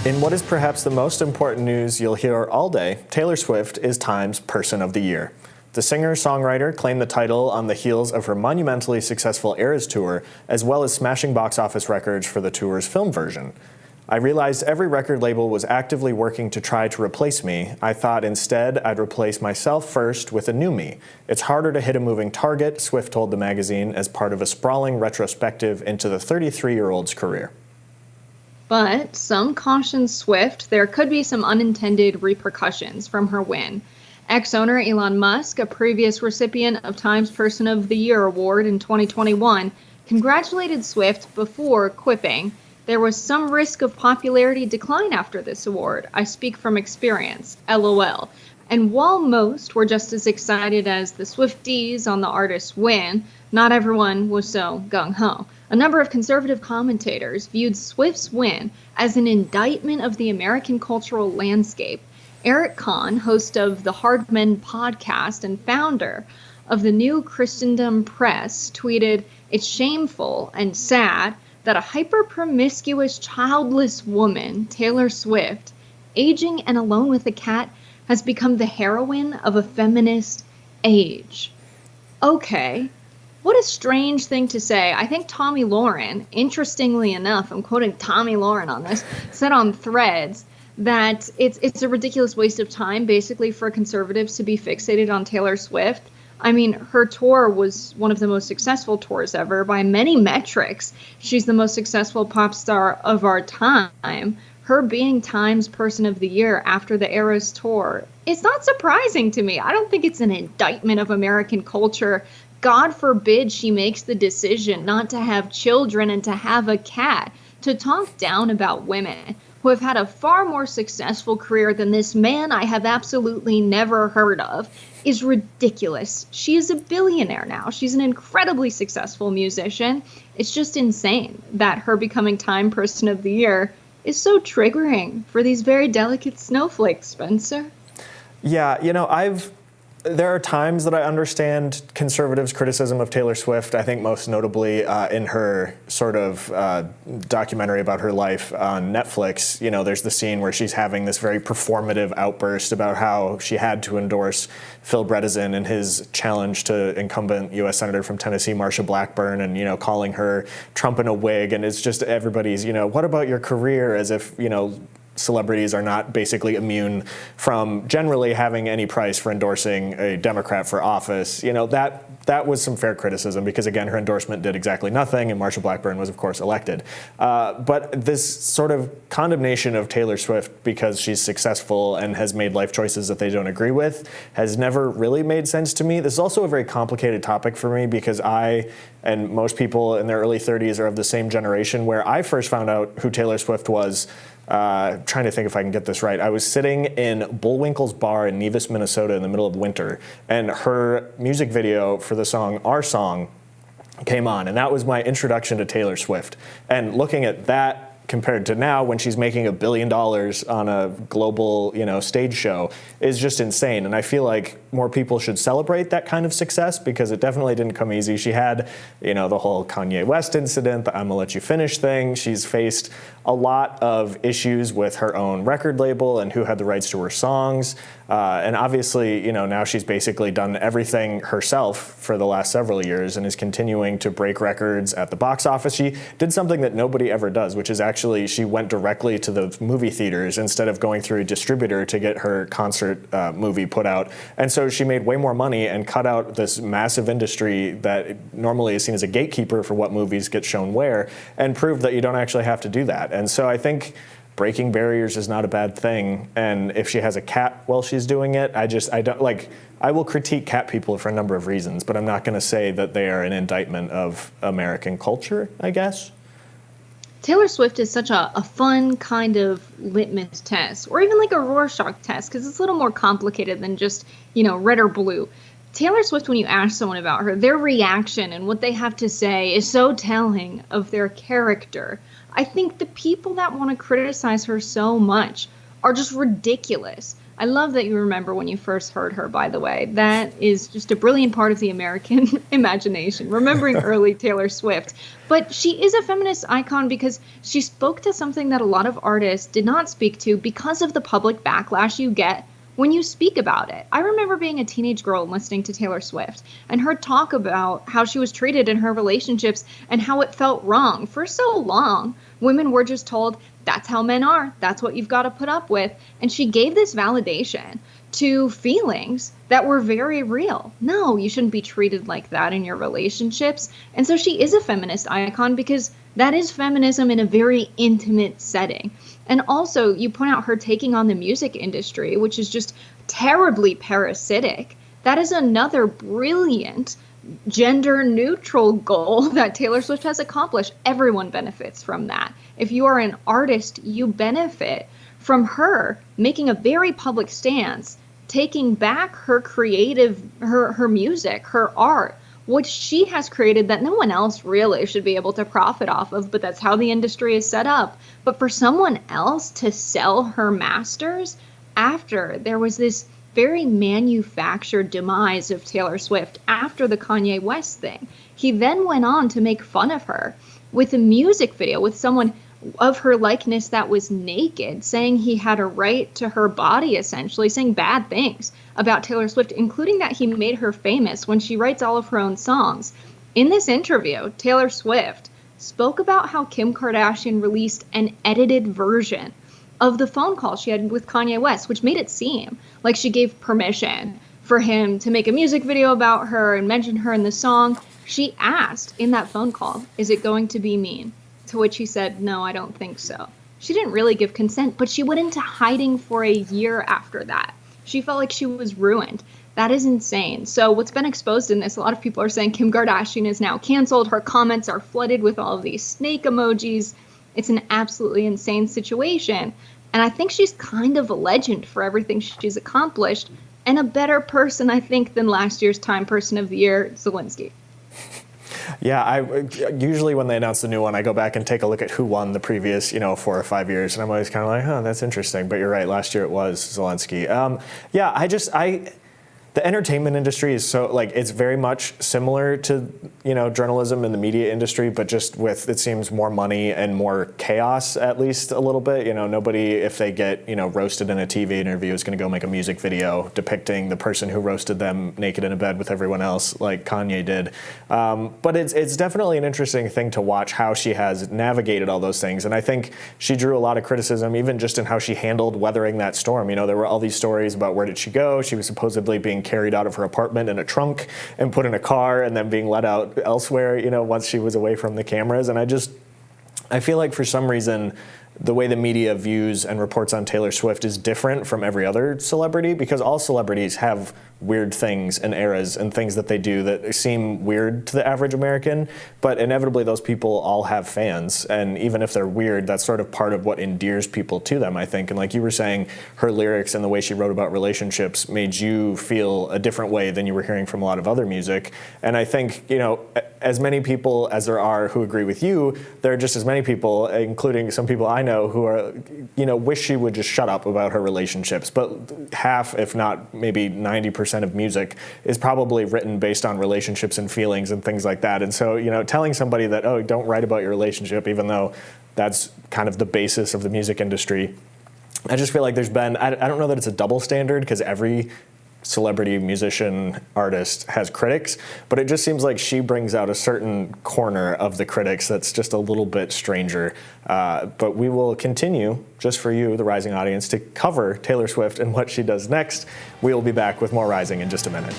In what is perhaps the most important news you'll hear all day, Taylor Swift is Time's Person of the Year. The singer-songwriter claimed the title on the heels of her monumentally successful Eras tour, as well as smashing box office records for the tour's film version. I realized every record label was actively working to try to replace me. I thought instead I'd replace myself first with a new me. It's harder to hit a moving target, Swift told the magazine as part of a sprawling retrospective into the 33-year-old's career. But some caution Swift there could be some unintended repercussions from her win. Ex-owner Elon Musk, a previous recipient of Time's Person of the Year award in 2021, congratulated Swift before quipping, "There was some risk of popularity decline after this award. I speak from experience, LOL." And while most were just as excited as the Swifties on the artist's win, not everyone was so gung-ho. A number of conservative commentators viewed Swift's win as an indictment of the American cultural landscape. Eric Kahn, host of the Hard Men podcast and founder of the New Christendom Press, tweeted, "It's shameful and sad that a hyper-promiscuous, childless woman, Taylor Swift, aging and alone with a cat, has become the heroine of a feminist age." Okay. What a strange thing to say. I think Tommy Lauren, interestingly enough, I'm quoting Tommy Lauren on this, said on Threads that it's a ridiculous waste of time, basically, for conservatives to be fixated on Taylor Swift. I mean, her tour was one of the most successful tours ever by many metrics. She's the most successful pop star of our time. Her being Time's Person of the Year after the Eras tour is not surprising to me. I don't think it's an indictment of American culture. God forbid she makes the decision not to have children and to have a cat. To talk down about women who have had a far more successful career than this man I have absolutely never heard of is ridiculous. She is a billionaire now. She's an incredibly successful musician. It's just insane that her becoming Time Person of the Year is so triggering for these very delicate snowflakes, Spencer. Yeah, there are times that I understand conservatives' criticism of Taylor Swift. I think most notably in her sort of documentary about her life on Netflix, there's the scene where she's having this very performative outburst about how she had to endorse Phil Bredesen in his challenge to incumbent U.S. Senator from Tennessee, Marsha Blackburn, and, calling her Trump in a wig. And it's just everybody's, what about your career? As if, celebrities are not basically immune from generally having any price for endorsing a Democrat for office. That was some fair criticism because, again, her endorsement did exactly nothing, and Marsha Blackburn was, of course, elected. But this sort of condemnation of Taylor Swift because she's successful and has made life choices that they don't agree with has never really made sense to me. This is also a very complicated topic for me because I and most people in their early 30s are of the same generation where I first found out who Taylor Swift was. Trying to think if I can get this right. I was sitting in Bullwinkle's Bar in Nevis, Minnesota in the middle of winter, and her music video for the song Our Song came on, and that was my introduction to Taylor Swift. And looking at that compared to now when she's making $1 billion on a global, stage show is just insane. And I feel like more people should celebrate that kind of success because it definitely didn't come easy. She had, the whole Kanye West incident, the I'm gonna let you finish thing. She's faced a lot of issues with her own record label and who had the rights to her songs. And obviously, now she's basically done everything herself for the last several years and is continuing to break records at the box office. She did something that nobody ever does, which is actually she went directly to the movie theaters instead of going through a distributor to get her concert movie put out. And so she made way more money and cut out this massive industry that normally is seen as a gatekeeper for what movies get shown where, and proved that you don't actually have to do that. And so I think breaking barriers is not a bad thing. And if she has a cat while she's doing it, I will critique cat people for a number of reasons, but I'm not going to say that they are an indictment of American culture, I guess. Taylor Swift is such a fun kind of litmus test, or even like a Rorschach test, because it's a little more complicated than just, red or blue. Taylor Swift, when you ask someone about her, their reaction and what they have to say is so telling of their character. I think the people that want to criticize her so much are just ridiculous. I love that you remember when you first heard her, by the way. That is just a brilliant part of the American imagination, remembering early Taylor Swift. But she is a feminist icon because she spoke to something that a lot of artists did not speak to because of the public backlash you get when you speak about it. I remember being a teenage girl and listening to Taylor Swift and her talk about how she was treated in her relationships and how it felt wrong. For so long, women were just told, that's how men are. That's what you've got to put up with. And she gave this validation to feelings that were very real. No, you shouldn't be treated like that in your relationships. And so she is a feminist icon because that is feminism in a very intimate setting. And also, you point out her taking on the music industry, which is just terribly parasitic. That is another brilliant gender neutral goal that Taylor Swift has accomplished. Everyone benefits from that. If you are an artist, you benefit from her making a very public stance, taking back her creative, her music, her art, what she has created that no one else really should be able to profit off of, but that's how the industry is set up. But for someone else to sell her masters after there was this very manufactured demise of Taylor Swift after the Kanye West thing, he then went on to make fun of her with a music video with someone of her likeness that was naked, saying he had a right to her body, essentially saying bad things about Taylor Swift, including that he made her famous when she writes all of her own songs. In this interview, Taylor Swift spoke about how Kim Kardashian released an edited version of the phone call she had with Kanye West, which made it seem like she gave permission for him to make a music video about her and mention her in the song. She asked in that phone call, is it going to be mean? To which he said, no, I don't think so. She didn't really give consent, but she went into hiding for a year after that. She felt like she was ruined. That is insane. So what's been exposed in this, a lot of people are saying Kim Kardashian is now canceled. Her comments are flooded with all of these snake emojis. It's an absolutely insane situation. And I think she's kind of a legend for everything she's accomplished, and a better person, I think, than last year's Time Person of the Year, Zelensky. Yeah, I usually when they announce the new one, I go back and take a look at who won the previous, 4 or 5 years, and I'm always kind of like, oh, that's interesting. But you're right, last year it was Zelensky. The entertainment industry is so, it's very much similar to, journalism and the media industry, but just with, it seems, more money and more chaos, at least a little bit. Nobody, if they get, roasted in a TV interview, is going to go make a music video depicting the person who roasted them naked in a bed with everyone else, like Kanye did. But it's definitely an interesting thing to watch how she has navigated all those things. And I think she drew a lot of criticism, even just in how she handled weathering that storm. There were all these stories about where did she go. She was supposedly being carried out of her apartment in a trunk and put in a car and then being let out elsewhere, once she was away from the cameras. And I feel like for some reason, the way the media views and reports on Taylor Swift is different from every other celebrity, because all celebrities have weird things and eras and things that they do that seem weird to the average American, but inevitably those people all have fans, and even if they're weird, that's sort of part of what endears people to them, I think. And like you were saying, her lyrics and the way she wrote about relationships made you feel a different way than you were hearing from a lot of other music. And I think, as many people as there are who agree with you, there are just as many people, including some people I know, who are, wish she would just shut up about her relationships. But half, if not maybe 90% of music is probably written based on relationships and feelings and things like that. And so, telling somebody that, oh, don't write about your relationship, even though that's kind of the basis of the music industry, I just feel like there's been, I don't know that it's a double standard, because every celebrity, musician, artist has critics, but it just seems like she brings out a certain corner of the critics that's just a little bit stranger. But we will continue, just for you, the Rising audience, to cover Taylor Swift and what she does next. We will be back with more Rising in just a minute.